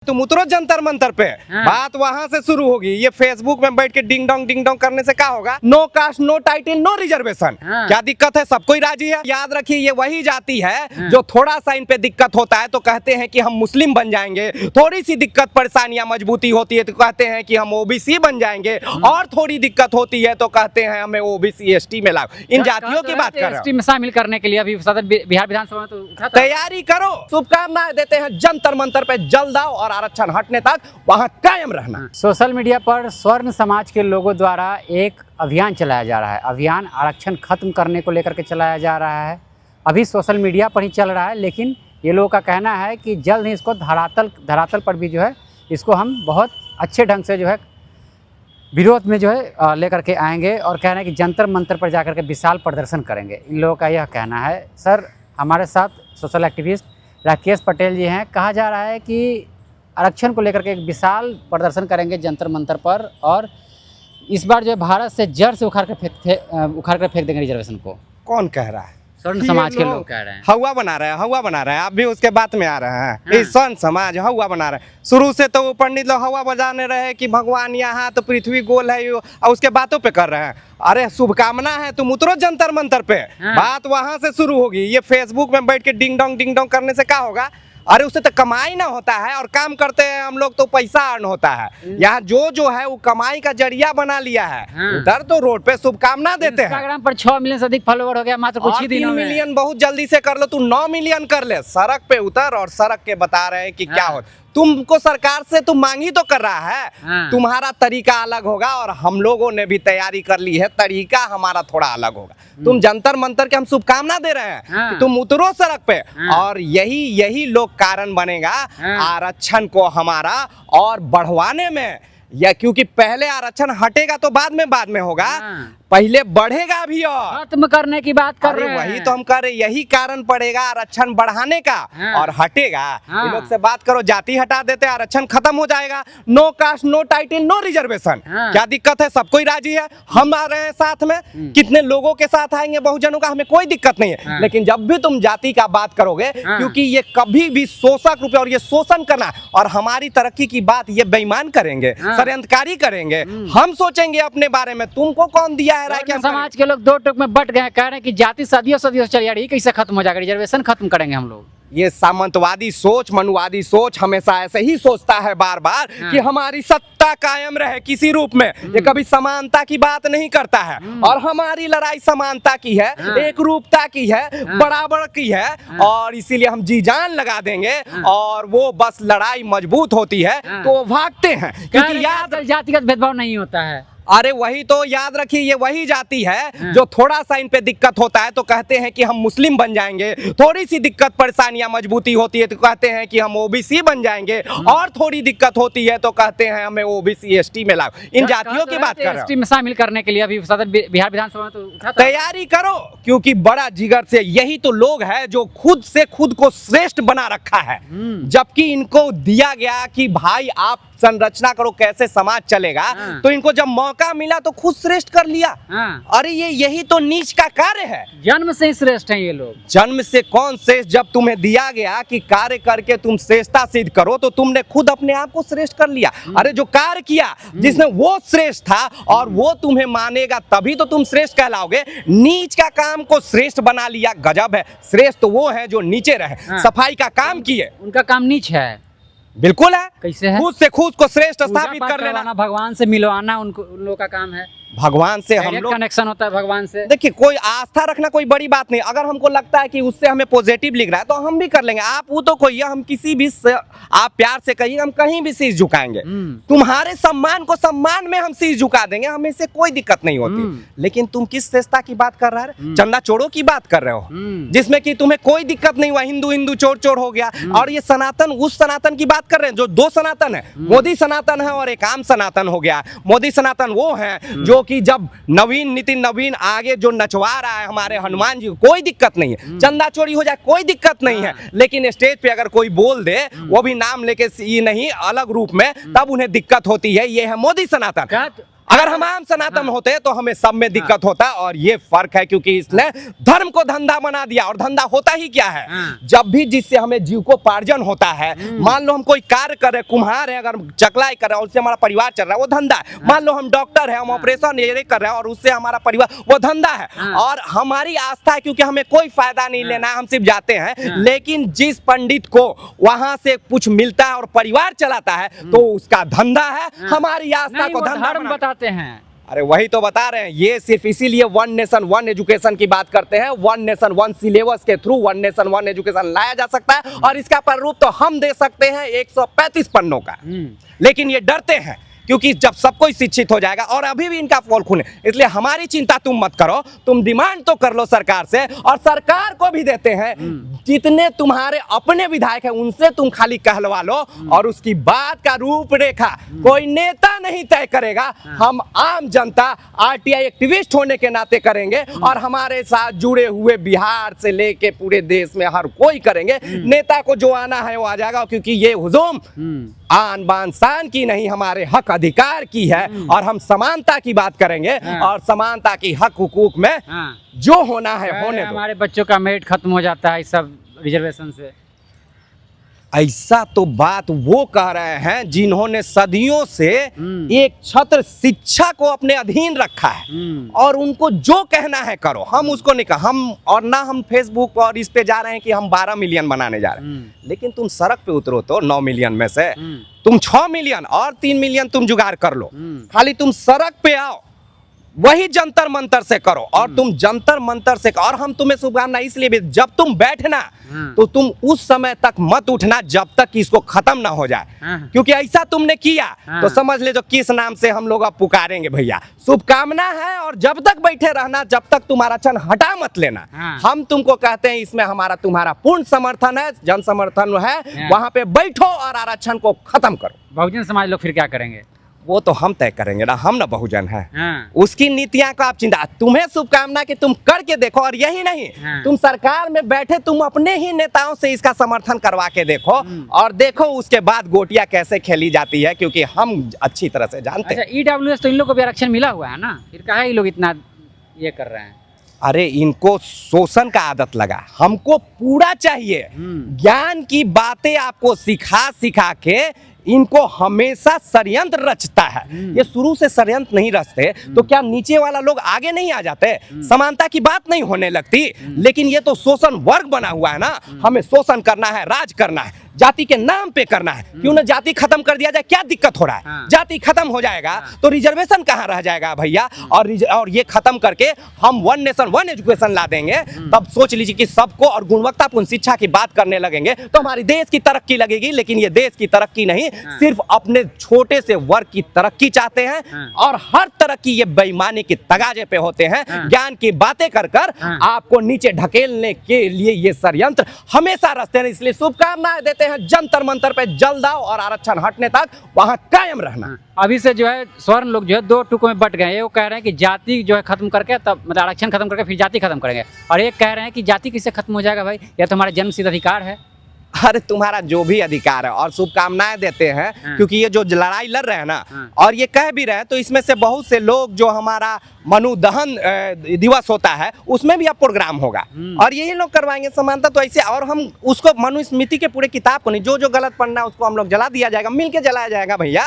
तुम उतरो जंतर मंतर पे। बात वहां से शुरू होगी। ये फेसबुक में बैठ के डिंग डोंग करने से क्या होगा? No caste, no title, no reservation. क्या दिक्कत है? सब कोई राजी है। याद रखिए, ये वही जाति है जो थोड़ा सा इन पे दिक्कत होता है तो कहते हैं कि हम मुस्लिम बन जाएंगे, थोड़ी सी दिक्कत परेशानियां मजबूती होती है तो कहते हैं कि हम ओबीसी बन जाएंगे, और थोड़ी दिक्कत होती है तो कहते हैं हमें ओबीसी एसटी में लाओ। इन जातियों की बात कर रहे एसटी में शामिल करने के लिए अभी सदन बिहार विधानसभा में तो उठा था। तैयारी करो। शुभकामनाएं देते हैं। जंतर मंतर पे जल्द आओ और आरक्षण हटने तक वहां कायम रहना। सोशल मीडिया पर स्वर्ण समाज के लोगों द्वारा एक अभियान चलाया जा रहा है। अभियान आरक्षण खत्म करने को लेकर के चलाया जा रहा है। अभी सोशल मीडिया पर ही चल रहा है, लेकिन ये लोगों का कहना है कि जल्द ही इसको धरातल पर भी जो है इसको हम बहुत अच्छे ढंग से जो है विरोध में जो है लेकर के आएंगे, और कह रहे हैं कि जंतर मंतर पर जाकर के विशाल प्रदर्शन करेंगे। इन लोगों का यह कहना है। सर, हमारे साथ सोशल एक्टिविस्ट राकेश पटेल जी हैं। कहा जा रहा है कि आरक्षण को लेकर के एक विशाल प्रदर्शन करेंगे जंतर मंतर पर, और इस बार जो है भारत से जड़ से उखाड़ कर फेंक देंगे रिजर्वेशन को। कौन कह रहा है? स्वर्ण समाज के लोग कह रहे हैं। हवा बना रहे हैं। आप भी उसके बात में आ रहे हैं। ये स्वर्ण समाज हवा बना रहे हैं। शुरू से तो वो पंडित लोग हवा बजाने रहे कि भगवान यहाँ तो पृथ्वी गोल है, और उसके बातों पे कर रहे हैं। अरे शुभकामना है, तुम उतरो जंतर मंतर पे। बात वहां से शुरू होगी। ये फेसबुक में बैठ के डिंग डोंग करने से क्या होगा? अरे उससे तो कमाई ना होता है, और काम करते हैं हम लोग तो पैसा अर्न होता है। यहाँ जो है वो कमाई का जरिया बना लिया है। उधर तो रोड पे शुभकामना देते हैं। इंस्टाग्राम पर 6 मिलियन से अधिक फॉलोवर हो गया मात्र कुछ ही दिनों में। 3 मिलियन बहुत जल्दी से कर लो। तू 9 मिलियन कर ले। सड़क पे उतर और सड़क के बता रहे हैं कि क्या हो। तुमको सरकार से तुम मांग ही तो कर रहा है। तुम्हारा तरीका अलग होगा, और हम लोगों ने भी तैयारी कर ली है। तरीका हमारा थोड़ा अलग होगा। तुम जंतर मंतर के हम शुभकामना दे रहे हैं कि तुम उतरो सड़क पे, और यही लोग कारण बनेगा आरक्षण को हमारा और बढ़वाने में। या क्योंकि पहले आरक्षण हटेगा तो बाद में होगा, पहले बढ़ेगा भी और खत्म करने की बात कर रहे हैं। वही तो हम कर रहे। यही कारण पड़ेगा आरक्षण बढ़ाने का, और हटेगा। इन लोग से बात करो, जाति हटा देते, आरक्षण खत्म हो जाएगा। No caste, no title, no reservation. क्या दिक्कत है? सब कोई राजी है। हम आ रहे हैं साथ में। कितने लोगों के साथ आएंगे बहुजनों का, हमें कोई दिक्कत नहीं है। लेकिन जब भी तुम जाति का बात करोगे, क्योंकि ये कभी भी शोषक रूप और ये शोषण करना और हमारी तरक्की की बात ये बेईमान करेंगे, षड्यंत्रकारी करेंगे। हम सोचेंगे अपने बारे में, तुमको कौन दिया है राय कि हम समाज के लोग दो टुक में बट गए, कह रहे हैं कि जाति सदियों से चली आ रही है, कैसे खत्म हो जाएगा? रिजर्वेशन खत्म करेंगे हम लोग। ये सामंतवादी सोच, मनुवादी सोच हमेशा ऐसे ही सोचता है बार बार कि हमारी सत्ता कायम रहे किसी रूप में। ये कभी समानता की बात नहीं करता है, और हमारी लड़ाई समानता की है, एक रूपता की है, बराबर की है, और इसीलिए हम जी जान लगा देंगे। और वो बस लड़ाई मजबूत होती है तो वो भागते हैं, क्योंकि याद जातिगत भेदभाव नहीं होता है। अरे वही तो, याद रखिए, ये वही जाति है जो थोड़ा सा इन पे दिक्कत होता है तो कहते हैं कि हम मुस्लिम बन जाएंगे, थोड़ी सी दिक्कत परेशानियां मजबूती होती है तो कहते हैं कि हम ओबीसी बन जाएंगे, और थोड़ी दिक्कत होती है तो कहते हैं हमें ओबीसी एसटी में लाओ। इन जातियों की बात कर रहे हैं। एसटी में शामिल करने के लिए अभी सदन बिहार विधानसभा में तो उठा था। तैयारी करो, क्योंकि बड़ा जिगर से यही तो लोग हैं जो खुद से खुद को श्रेष्ठ बना रखा है, जबकि इनको दिया गया कि भाई आप संरचना करो कैसे समाज चलेगा। तो इनको जब मौका मिला तो खुद श्रेष्ठ कर लिया। अरे यही तो नीच का कार्य है। जन्म से ही श्रेष्ठ हैं ये लोग। जन्म से कौन श्रेष्ठ? जब तुम्हें दिया गया कि कार्य करके तुम श्रेष्ठता सिद्ध करो तो तुमने खुद अपने आप को श्रेष्ठ कर लिया। अरे जो कार्य किया जिसने वो श्रेष्ठ था, और वो तुम्हें मानेगा तभी तो तुम श्रेष्ठ कहलाओगे। नीच का काम को श्रेष्ठ बना लिया, गजब है। श्रेष्ठ तो वो है जो नीचे रहे, सफाई का काम किए। उनका काम नीच है। बिल्कुल है। कैसे है? खुद से खुद को श्रेष्ठ स्थापित कर लेना, भगवान से मिलवाना उन लोगों का काम है। भगवान से हम लोग कनेक्शन होता है भगवान से। देखिए, कोई आस्था रखना कोई बड़ी बात नहीं। अगर हमको लगता है कि उससे हमें पॉजिटिव लिख रहा है तो हम भी कर लेंगे। आप वो तो कहिए, हम किसी भी आप प्यार से कहिए, हम कहीं भी शीश झुकाएंगे। तुम्हारे सम्मान को सम्मान में हम शीश झुका देंगे, हमें इससे कोई दिक्कत नहीं होती। लेकिन तुम किस श्रेष्ठता की बात कर रहे हो? चंदा चोरों की बात कर रहे हो, जिसमें कि तुम्हें कोई दिक्कत नहीं हुआ। हिंदू चोर हो गया, और ये सनातन उस सनातन की बात कर रहे हैं जो दो सनातन है। मोदी सनातन है और एक आम सनातन हो गया। मोदी सनातन वो है जो कि जब नितिन नवीन आगे जो नचवा रहा है हमारे हनुमान जी, कोई दिक्कत नहीं है। चंदा चोरी हो जाए कोई दिक्कत नहीं है, लेकिन स्टेज पे अगर कोई बोल दे, वो भी नाम लेके नहीं अलग रूप में, तब उन्हें दिक्कत होती है। ये है मोदी सनातन। अगर हम आम सनातन होते तो हमें सब में दिक्कत होता, और ये फर्क है क्योंकि इसने धर्म को धंधा बना दिया। और धंधा होता ही क्या है, जब भी जिससे हमें जीविकोपार्जन होता है, मान लो हम कोई कार्य कर रहे, कुम्हार है, अगर चकलाई कर रहे हैं, उससे हमारा परिवार चल रहा है, वो धंधा है। मान लो हम डॉक्टर है, हम ऑपरेशन ये कर रहे हैं और उससे हमारा परिवार, वो धंधा है। और हमारी आस्था है क्योंकि हमें कोई फायदा नहीं लेना है, हम सिर्फ जाते हैं। लेकिन जिस पंडित को वहां से कुछ मिलता है और परिवार चलाता है तो उसका धंधा है। हमारी आस्था को धंधा बताते हैं। अरे वही तो बता रहे हैं, ये सिर्फ इसीलिए वन नेशन वन एजुकेशन की बात करते हैं। वन नेशन वन सिलेबस के through one nation one education लाया जा सकता है और इसका प्रारूप तो हम दे सकते हैं 135 पन्नों का। लेकिन ये डरते हैं क्योंकि जब सब कोई शिक्षित हो जाएगा, और अभी भी इनका पोल खुले, इसलिए हमारी चिंता तुम मत करो, तुम डिमांड तो कर लो सरकार से, और सरकार को भी देते हैं। जितने तुम्हारे अपने विधायक हैं उनसे तुम खाली कहलवा लो, और उसकी बात का रूपरेखा कोई नेता नहीं तय करेगा, हम आम जनता आरटीआई एक्टिविस्ट होने के नाते करेंगे। और हमारे साथ जुड़े हुए बिहार से लेके पूरे देश में हर कोई करेंगे। नेता को जो आना है वो आ जाएगा, क्योंकि ये हुजूम आन बान शान की नहीं, हमारे हक अधिकार की है। और हम समानता की बात करेंगे, और समानता की हक हुकूक में जो होना है होने दो। हमारे बच्चों का मेरिट खत्म हो जाता है इस सब रिजर्वेशन से। ऐसा तो बात वो कह रहे हैं जिन्होंने सदियों से एक छत्र शिक्षा को अपने अधीन रखा है, और उनको जो कहना है करो, हम उसको नहीं कहा। हम और ना हम फेसबुक और इस पे जा रहे हैं कि हम 12 मिलियन बनाने जा रहे हैं। लेकिन तुम सड़क पे उतरो तो 9 मिलियन में से तुम 6 मिलियन और 3 मिलियन तुम जुगाड़ कर लो। खाली तुम सड़क पे आओ, वही जंतर मंतर से करो, और तुम जंतर मंतर से, और हम तुम्हें शुभकामना इसलिए भी, जब तुम बैठना तो तुम उस समय तक मत उठना जब तक कि इसको खत्म ना हो जाए। क्योंकि ऐसा तुमने किया तो समझ ले जो किस नाम से हम लोग अब पुकारेंगे भैया। शुभकामना है, और जब तक बैठे रहना, जब तक तुम्हारा क्षण हटा मत लेना। हम तुमको कहते हैं, इसमें हमारा तुम्हारा पूर्ण समर्थन है, जन समर्थन है। वहां पे बैठो और आरक्षण को खत्म करो। बहुजन समाज लोग फिर क्या करेंगे? वो तो हम तय करेंगे ना, हम ना बहुजन हैं। उसकी नीतियां का आप चिंता, तुम्हें शुभकामना कि तुम करके देखो। और यही नहीं, तुम सरकार में बैठे तुम अपने ही नेताओं से इसका समर्थन करवा के देखो, और देखो उसके बाद गोटियां कैसे खेली जाती है, क्योंकि हम अच्छी तरह से जानते हैं। ईडब्ल्यूएस तो इन लोग को भी आरक्षण मिला हुआ है ना, फिर कहा ये लोग इतना ये कर रहे हैं? अरे इनको शोषण का आदत लगा, हमको पूरा चाहिए। ज्ञान की बातें आपको सिखा सिखा के इनको हमेशा षड्यंत्र रचता है। ये शुरू से षड्यंत्र नहीं रचते तो क्या नीचे वाला लोग आगे नहीं आ जाते? समानता की बात नहीं होने लगती। लेकिन ये तो शोषण वर्ग बना हुआ है ना, हमें शोषण करना है, राज करना है, जाति के नाम पे करना है। क्यों ना जाति खत्म कर दिया जाए, क्या दिक्कत हो रहा है? जाति खत्म हो जाएगा तो रिजर्वेशन कहाँ रह जाएगा भैया? और ये खत्म करके हम वन नेशन वन एजुकेशन ला देंगे, तब सोच लीजिए कि सबको और गुणवत्तापूर्ण शिक्षा की बात करने लगेंगे तो हमारी देश की तरक्की लगेगी। लेकिन ये देश की तरक्की नहीं, सिर्फ अपने छोटे से वर्ग की तरक्की चाहते हैं, और हर तरक्की ये बेईमानी के तगाजे पे होते हैं। ज्ञान की बातें कर कर आपको नीचे ढकेलने के लिए ये षड्यंत्र हमेशा रचते हैं। इसलिए शुभकामनाएं देते हैं, जंतर मंतर पे जल दाओ और आरक्षण हटने तक वहां कायम रहना। अभी से जो है स्वर्ण लोग जो है 2 टुकड़ों में बट गए। वो कह रहे हैं कि जाति जो है खत्म करके, तब मतलब आरक्षण खत्म करके फिर जाति खत्म करेंगे, और एक कह रहे हैं कि जाति किससे खत्म हो जाएगा भाई, यह तो हमारा जन्मसिद्ध अधिकार है। अरे तुम्हारा जो भी अधिकार है, और शुभकामनाएं देते हैं क्योंकि ये जो लड़ाई लड़ रहे हैं ना, और ये कह भी रहे हैं, तो इसमें से बहुत से लोग जो हमारा मनु दहन दिवस होता है उसमें भी अब प्रोग्राम होगा, और यही लोग करवाएंगे समानता। तो ऐसे, और हम उसको मनुस्मृति के पूरे किताब को नहीं, जो जो गलत पढ़ना है उसको हम लोग जला दिया जाएगा, मिल के जलाया जाएगा भैया।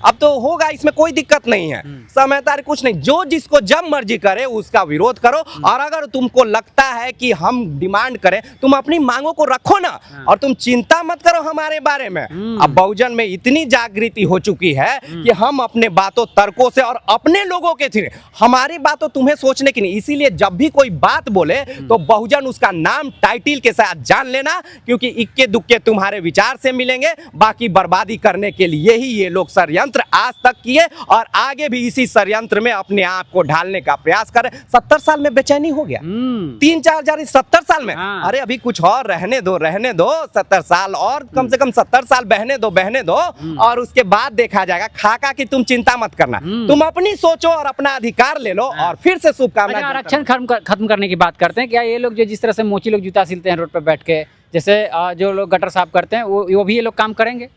अब तो होगा, इसमें कोई दिक्कत नहीं है, समझदारी कुछ नहीं। जो जिसको जब मर्जी करे उसका विरोध करो, और अगर तुमको लगता है कि हम डिमांड करें, तुम अपनी मांगों को रखो ना, और तुम चिंता मत करो हमारे बारे में। अब बहुजन में इतनी जागृति हो चुकी है कि हम अपने बातों तर्कों से और अपने लोगों के थ्रू, हमारी बात तो तुम्हें सोचने की नहीं। इसीलिए जब भी कोई बात बोले तो बहुजन उसका नाम टाइटिल के साथ जान लेना, क्योंकि इक्के दुक्के तुम्हारे विचार से मिलेंगे। बाकी बर्बादी करने के लिए ही ये लोग षड्यंत्र आज तक किए, और आगे भी इसी षड्यंत्र में अपने आप को ढालने का प्रयास करें। 70 साल में बेचैनी हो गया, 3-4 हजार 70 साल में। अरे अभी कुछ और रहने दो, रहने दो 70 साल और, कम से कम 70 साल बहने दो, बहने दो, और उसके बाद देखा जाएगा। खाका की तुम चिंता मत करना, तुम अपनी सोचो और अपना अधिकार ले लो, और फिर से शुभकामनाएं। आरक्षण खत्म करने की बात करते हैं, क्या ये लोग जो जिस तरह से मोची लोग जूता सिलते हैं रोड पर बैठ के, जैसे जो लोग गटर साफ करते हैं, वो भी ये लोग काम करेंगे?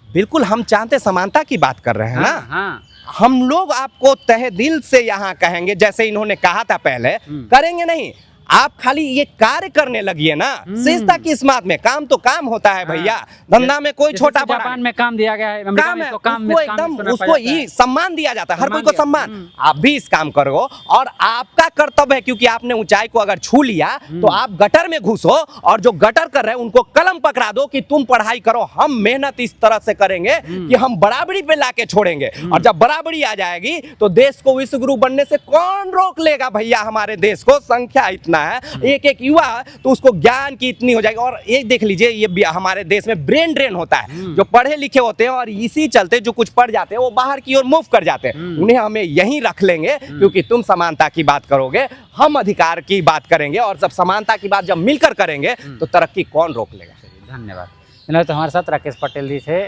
बिल्कुल, हम चाहते समानता की बात कर रहे हैं ना। हम लोग आपको तहे दिल से यहाँ कहेंगे, जैसे इन्होंने कहा था पहले, करेंगे नहीं, आप खाली ये कार्य करने लगिए ना। शिष्टता की इस बात में, काम तो काम होता है भैया, धंधा में कोई छोटा बड़ा जापान में काम दिया गया है, अमेरिका काम में है, तो काम उसको एकदम उसको ही सम्मान दिया जाता है, हर कोई को सम्मान। आप भी इस काम करो और आपका कर्तव्य है, क्योंकि आपने ऊंचाई को अगर छू लिया तो आप गटर में घुसो और जो गटर कर रहे हैं उनको कलम पकड़ा दो कि तुम पढ़ाई करो, हम मेहनत इस तरह से करेंगे कि हम बराबरी पे लाके छोड़ेंगे। और जब बराबरी आ जाएगी तो देश को विश्व गुरु बनने से कौन रोक लेगा भैया। हमारे देश को संख्या इतना है, एक एक युवा तो उसको ज्ञान की इतनी हो जाएगी। और एक देख लीजिए, ये हमारे देश में ब्रेन ड्रेन होता है, जो पढ़े लिखे होते हैं और इसी चलते जो कुछ पढ़ जाते हैं वो बाहर की ओर मूव कर जाते हैं। उन्हें हमें यहीं रख लेंगे, क्योंकि तुम समानता की बात करोगे, हम अधिकार की बात करेंगे, और जब समानता की बात जब मिलकर करेंगे तो तरक्की कौन रोक लेगा। धन्यवाद। तो हमारे साथ राकेश पटेल जी थे,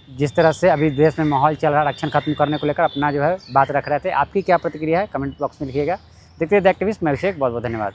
जिस तरह से अभी देश में माहौल चल रहा है आरक्षण खत्म करने को लेकर अपना जो है बात रख रहे थे। आपकी क्या प्रतिक्रिया है कमेंट बॉक्स में लिखिएगा। देखते हैं द एक्टिविस्ट, मैं अभिषेक, बहुत बहुत धन्यवाद।